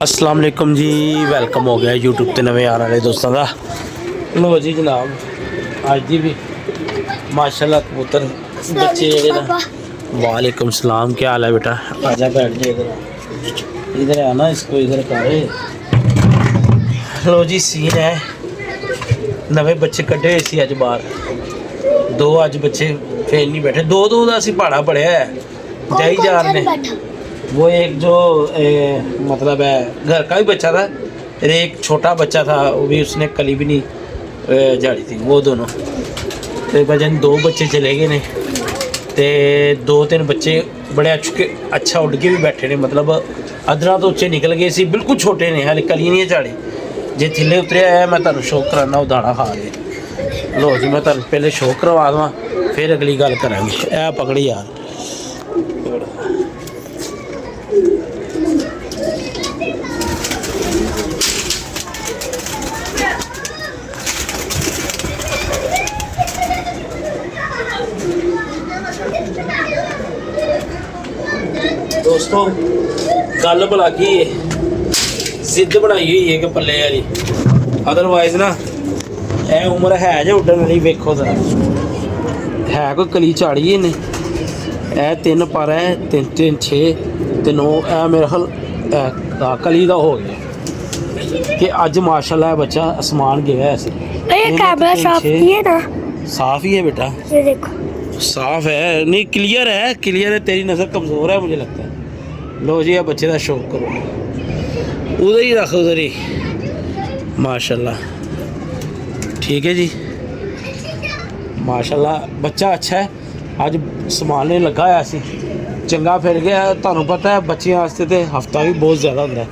अस्सलाम वालेकुम जी, वेलकम हो गया यूट्यूब ते नवे आने वाले दोस्तों का। लो जी जनाब, अज दी भी माशाल्लाह कबूतर बच्चे जेह्ड़े ना। वालेकुम सलाम, क्या हाल है बेटा? आजा बैठ जा इधर, इधर आना, इसको इधर कर। लो जी सीन है, नवे बच्चे कड्ढे सी अज बाहर। दो अज बच्चे फेल नहीं बैठे, दो दो का असी पहाड़ा पढ़िया है जाई जा रहे ने। वो एक जो मतलब है घर का भी बच्चा था, फिर एक छोटा बच्चा था, वो भी उसने कली भी नहीं झाड़ी थी, वो दोनों। तो वजन दो बच्चे चले गए ने, ते दो तीन बच्चे बड़े अच्छा उड़ के भी बैठे ने, मतलब अदरा तो उच्चे निकल गए सी, बिल्कुल छोटे ने, हाले कली नहीं झाड़ी। जे थल्ले उतरिया है मैं तुहानू शो कराना, वो दाना खा गए। लो जी मैं तुहानू पहले शो करवा देवां, फिर अगली गल करांगे। ऐ पकड़ी यार, दोस्तों गल भला की जिद बनाई हुई है कि पल्ले यारी, अदरवाइज ना ए उम्र है जो उड्डन वाली। वेखो जरा है कोई कली झाड़ी है ने, ए तीन पर है, तीन तीन छे ते नौ, ए मेरे ख्याल कली का हो गया कि अज माशाल्लाह बच्चा आसमान गया है। कैमरा साफ ही है ना? साफ ही है बेटा, ये देखो साफ है, नहीं क्लियर है, क्लियर है। तेरी नज़र कमज़ोर है मुझे लगता है। लो जी अब बच्चे का शौक करो, उधर ही रखो, उधर ही। माशाल्लाह ठीक है जी, माशाल्लाह बच्चा अच्छा है। अज संभालने लगा है सी चंगा फिर गया। तुहानू पता है बच्चों वास्ते तो हफ्ता भी बहुत ज़्यादा होंदा है।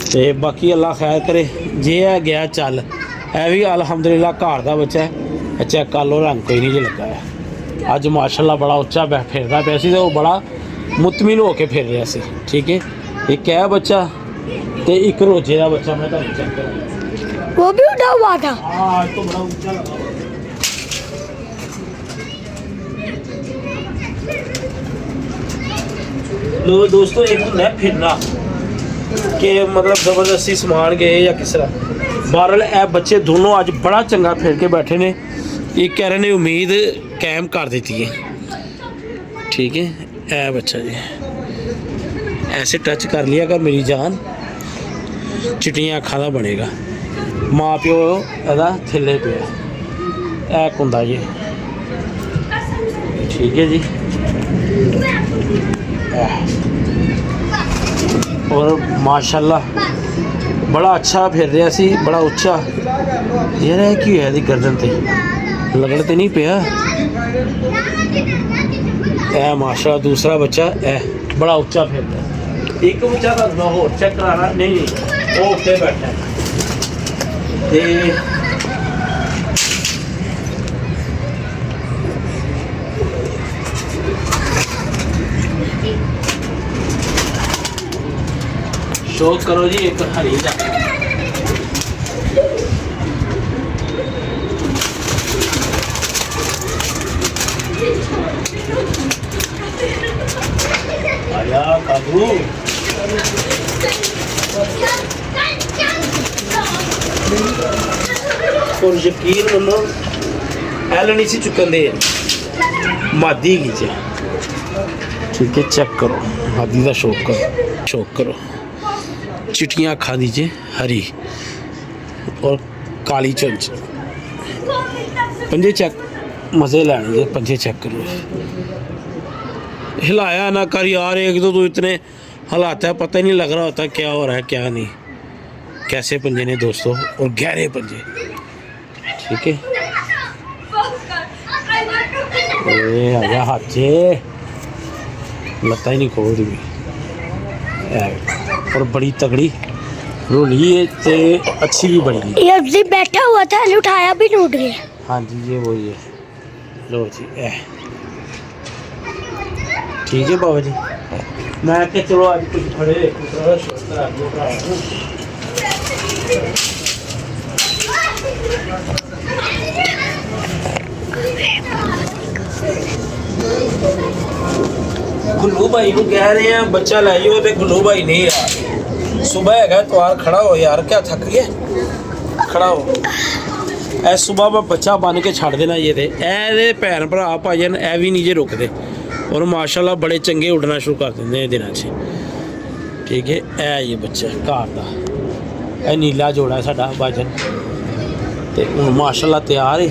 तो बाकी अल्लाह खैर करे, जे है गया चल, है भी अलहमदुलिल्लाह घर का बच्चा है। अच्छा कल रंग कोई नहीं जो लगा है। अज माशाल्लाह बड़ा उच्चा फिरदा पाया सी, तो वो बड़ा मुतमिन होके फिर रहा सी। ठीक है, एक है बच्चा ते एक रोजे का बच्चा। मैं तुहानू चेक करूँ, वो भी उड़ा हुआ था। हाँ तो बड़ा ऊंचा लगा। लो दोस्तों, एक होंदा फिरना कि मतलब जबरदस्ती समान गए या किस तरह। बहरहाल ए बच्चे दोनों अज बड़ा चंगा फिर के बैठे ने। एक कह रहे ने उम्मीद कायम कर देती है। ठीक है, ए बच्चा जी ऐसे टच कर लिया कर मेरी जान, चिट्टियां अखां दा बनेगा। माँ प्यो एदा थल्ले पिया, ए कुंदा जी। ठीक है जी, और माशाल्लाह बड़ा अच्छा फिर रहा सी, बड़ा उच्चा। यार है की है गर्दन ते लगन तो नहीं पिया। ए माशाल्लाह दूसरा बच्चा ए बड़ा उच्चा फिर रहा। एक बच्चा तो होर चेक कराना, नहीं वो उत्ते बैठा ते शो करो जी। एक हरी जा आया काबू, और यकीन मनो एल नहीं सी चुकन दे, मादी खींचे। ठीक है, चेक करो मादी का शौक करो, शौक करो। चिट्टियाँ खा दीजिए हरी और काली चंच, पंजे चेक मज़े लाने, पंजे चेक करो। हिलाया ना कर यार, एक तो तू इतने हिलाता है पता ही नहीं लग रहा होता क्या हो रहा है क्या नहीं। कैसे पंजे ने दोस्तों, और गहरे पंजे। ठीक है, आजा हाथ से लत्ता ही नहीं खोल रही, और बड़ी तगड़ी रोली है ते अच्छी भी बड़ी है। ये भी बैठा हुआ था, उठाया भी टूट गया। हाँ जी ये वही है। लो जी ठीक है बाबा जी, मैं के चलो आज कुछ खड़े गुल्लू भाई को कह रहे हैं बच्चा लाइयो, तो गुल्लू भाई नहीं यार सुबह है तो यार खड़ा हो यार, क्या थक गया, खड़ा हो। ए सुबह मैं बच्चा बन के छड़ देना ये ए भैन भरा भाजन ए भी नहीं जे रुकते और माशाल्लाह बड़े चंगे उड़ना शुरू कर देंगे दिनों च। ठीक है, ए ये बच्चा घर का ए नीला जोड़ा है साडा भाजन ते हुण माशाल्लाह तैयार है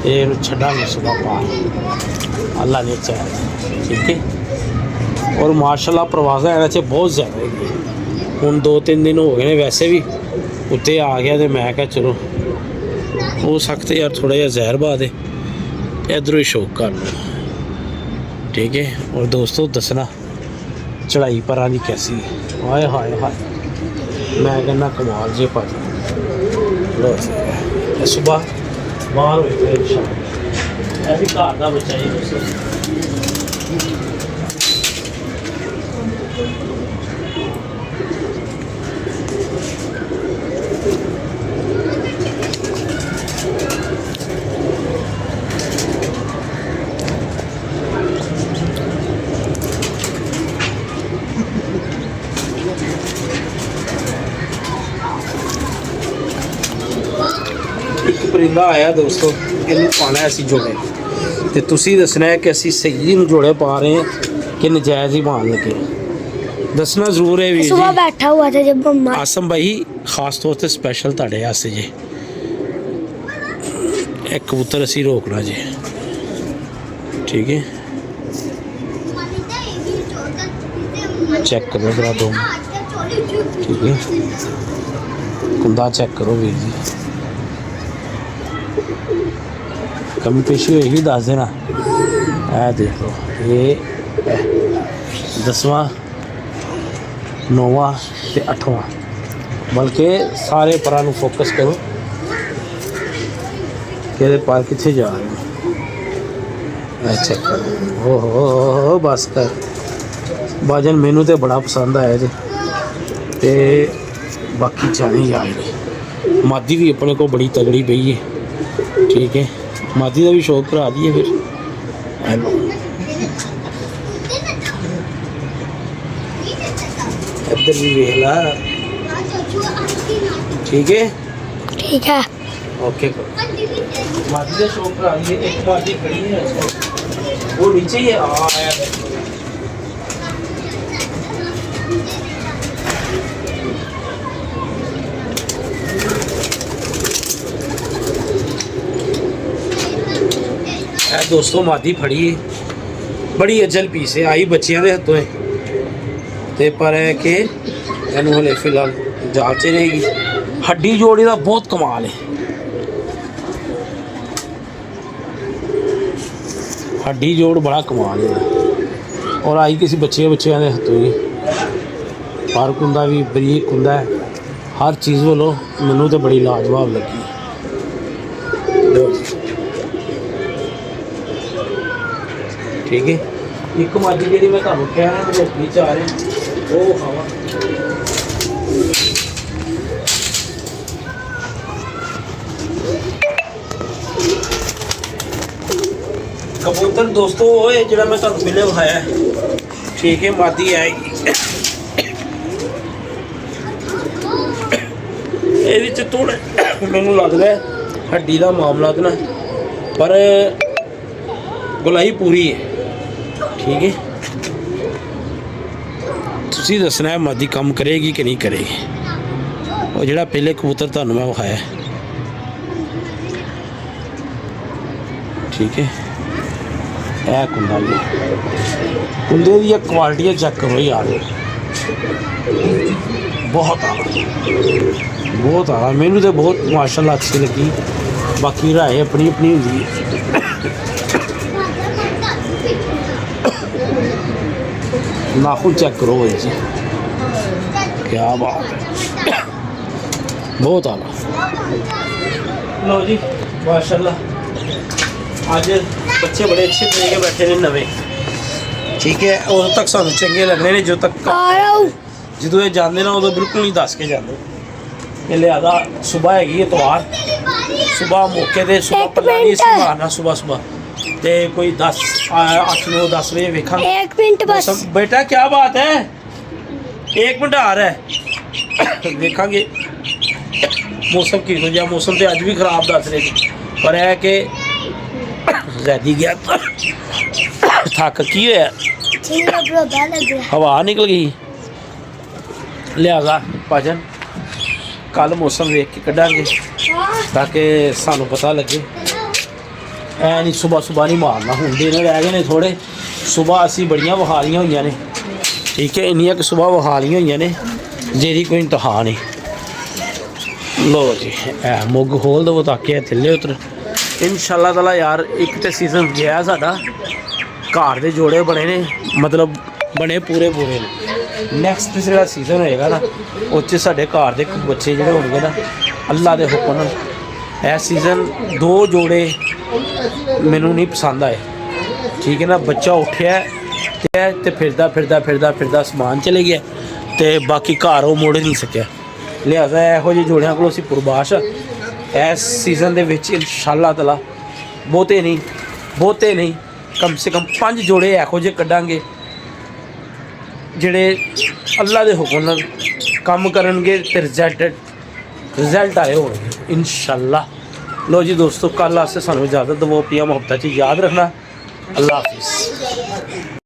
ते छड्डांगे सुबह पार अल्लाह ने चाहे। ठीक है, और माशाल्लाह प्रवासा इहदे च बहुत ज़्यादा है। हुण 2-3 दिन हो गए ने वैसे भी उत्ते आ गया तो मैं क्या चलो हो सकते यार थोड़ा जिहा जहरबाद है, इधरों ही शौक कर लो। ठीक है, और दोस्तों दसना चढ़ाई पर दी कैसी है, हाय हाय हाय मैं कहना कमाल जे भाजी। लो जी सुबह बाहर हुए ऐ भी घर का बच्चा जी दोस्तों। एक परिंदा आया दोस्तों, इन्हें पाना है असी जोड़े तो तुसी दसना है कि असी सही जोड़े पा रहे हैं कि नजायज़ ही पान लगे, दसना जरूर है। वीर सुबह बैठा हुआ था जब मम्मा आसम भाई खास तौर पर स्पैशल ताड़े वास्ते जी एक कबूतर असी रोकना जी। ठीक है, चेक करो जरा दो। ठीक है, कुंदा चेक करो वीर जी, कमी पेशी होएगी दस देना। ऐ देखो ये 10वां 9वां ते 8वां, बल्कि सारे परां नूं फोकस करो कि पर कित्थे जा रहे हो। ऐ चेक करो, हो बस कर भाजन, मैनू तो बड़ा पसंद आया जी ते बाकी जाने जाए। मादी भी अपने को बड़ी तगड़ी पई है। ठीक है, मादी का भी शौक करा दिए फिर। इधर भी वेख ला। ठीक है, ठीक है ओके मादी का शौक करा दिए। एक मादी खड़ी है वो नीचे ही आया है। दोस्तों मादी फड़ी है, बड़ी अजल पीस है, आई बच्चियां दे हत्थों ते पर है कि इन्हू हले फिलहाल जांच रहेगी। हड्डी जोड़ी का बहुत कमाल है, हड्डी जोड़ बड़ा कमाल है। और आई किसी बच्चियां के हत्थों ही पर कुंदा भी बरीक कुंदा है, हर चीज़ वालों मैनू तो बड़ी लाजवाब लगी। ठीक है, एक माजी जी मैं तुम कह रहा रोटी चाह रहे वो खावा। कबूतर दोस्तों जो मैं तुम पहले विखाया। ठीक है, मादी आएगी ये थोड़ा मैनू लगता है हड्डी का मामला तो ना, पर गुलाई पूरी है। ठीक है, तुसी दसना है मादी काम करेगी कि नहीं करेगी। और जोड़ा पहले कबूतर तुहानू मैं विखाया। ठीक है, यह कुंदा भी कुंदे दी क्वालिटी चेक करो यार, बहुत आला मैनू तो बहुत माशाल्लाह अच्छी लगी। बाकी राय अपनी अपनी होंगी है। नाखून चेक करो भाई जी, क्या बात है, बहुत आला। लो जी माशाल्लाह आज बच्चे बड़े अच्छे तरीके बैठे ने नवे। ठीक है, उदों तक सानू चंगे लगने ने जो तक जो ये जाते ना उदों बिल्कुल नहीं दस के जाते। ये लिहाजा सुबह हैगी इतवार, सुबह मौके ते सुबह पल्ला नहीं सी मारना सुबह सुबह ते कोई 10 8 9 10 बजे वेखा। एक मिनट बस बेटा क्या बात है, एक मिनट आ रहा है। ਦੇਖਾਂਗੇ ਮੌਸਮ ਕਿਹੋ ਜਿਹਾ। ਮੌਸਮ ਤੇ ਅੱਜ ਵੀ ਖਰਾਬ ਦੱਸ ਰਹੇ ਸੀ, ਪਰ ਇਹ ਕਿ ਜ਼ੈਦੀ ਗਿਆ ਥੱਕ ਕੀ ਹੋਇਆ, ठीक है ब्रो बैल लग गया ਹਵਾ ਨਿਕਲ ਗਈ। ਲਿਹਾਜ਼ਾ ਭਾਜਨ ਕੱਲ ਮੌਸਮ ਵੇਖ ਕੇ ਕੱਢਾਂਗੇ ਤਾਂ ਕਿ ਸਾਨੂੰ ਪਤਾ ਲੱਗੇ। ਐ ਨਹੀਂ ਸੁਬਾਹ ਨਹੀਂ ਮਾਰਨਾ, ਹੁਣ ਦਿਨ ਰਹਿ ਗਏ ਨੇ ਥੋੜੇ। ਸੁਬਾਹ ਅਸੀਂ ਬੜੀਆਂ ਵਹਾਲੀਆਂ ਹੋਈਆਂ ਨੇ, ਠੀਕ ਹੈ, ਇੰਨੀਆਂ ਕਿ ਸੁਬਾਹ ਵਹਾਲੀਆਂ ਹੋਈਆਂ ਨੇ ਜਿਹਦੀ ਕੋਈ ਇੰਤਹਾ ਨਹੀਂ। ਲੋ ਜੀ ਐ ਮੁੱਗ ਖੋਲ ਦਵੋ ਤਾਂ ਕਿ ਥੱਲੇ ਉਤਰ। ਇਨਸ਼ਾਅੱਲਾ ਤਾਲਾ ਯਾਰ ਇੱਕ ਤੇ ਸੀਜ਼ਨ ਗਿਆ ਸਾਡਾ, ਘਰ ਦੇ ਜੋੜੇ ਬਣੇ ਨੇ, ਮਤਲਬ ਬਣੇ ਪੂਰੇ ਨੇ। ਨੈਕਸਟ ਜਿਹੜਾ ਸੀਜ਼ਨ ਹੋਏਗਾ ਨਾ ਉਹ 'ਚ ਸਾਡੇ ਘਰ ਦੇ ਬੱਚੇ ਜਿਹੜੇ ਹੋਣਗੇ ਨਾ ਅੱਲਾ ਦੇ ਹੁਕਮ ਨਾਲ। ਇਹ ਸੀਜ਼ਨ 2 ਜੋੜੇ ਮੈਨੂੰ ਨਹੀਂ ਪਸੰਦ ਆਏ, ਠੀਕ ਹੈ ਨਾ। ਬੱਚਾ ਉੱਠਿਆ ਤੇ ਫਿਰਦਾ ਸਮਾਨ ਚਲੇ ਗਿਆ ਤੇ ਬਾਕੀ ਘਰ ਉਹ ਮੁੜ ਨਹੀਂ ਸਕਿਆ। ਲਿਹਾਜ਼ਾ ਇਹੋ ਜਿਹੇ ਜੋੜਿਆਂ ਕੋਲੋਂ ਅਸੀਂ ਕੁਰਬਾਸ਼ ਇਸ ਸੀਜ਼ਨ ਦੇ ਵਿੱਚ ਇਨਸ਼ਾਅੱਲਾ ਤਾਲਾ ਬਹੁਤੇ ਨਹੀਂ ਕਮ ਸੇ ਕਮ 5 ਜੋੜੇ ਇਹੋ ਜਿਹੇ ਕੱਢਾਂਗੇ ਜਿਹੜੇ ਅੱਲਾ ਦੇ ਹੁਕਮ ਨਾਲ ਕੰਮ ਕਰਨਗੇ ਤੇ ਰਿਜ਼ਲਟ ਆਏ ਹੋਣਗੇ ਇਨਸ਼ਾਅੱਲਾ। लो जी दोस्तों, कल आस्ते सानू इजाज़त दवो, अपनी मोहब्बत याद रखना। अल्लाह हाफिज़।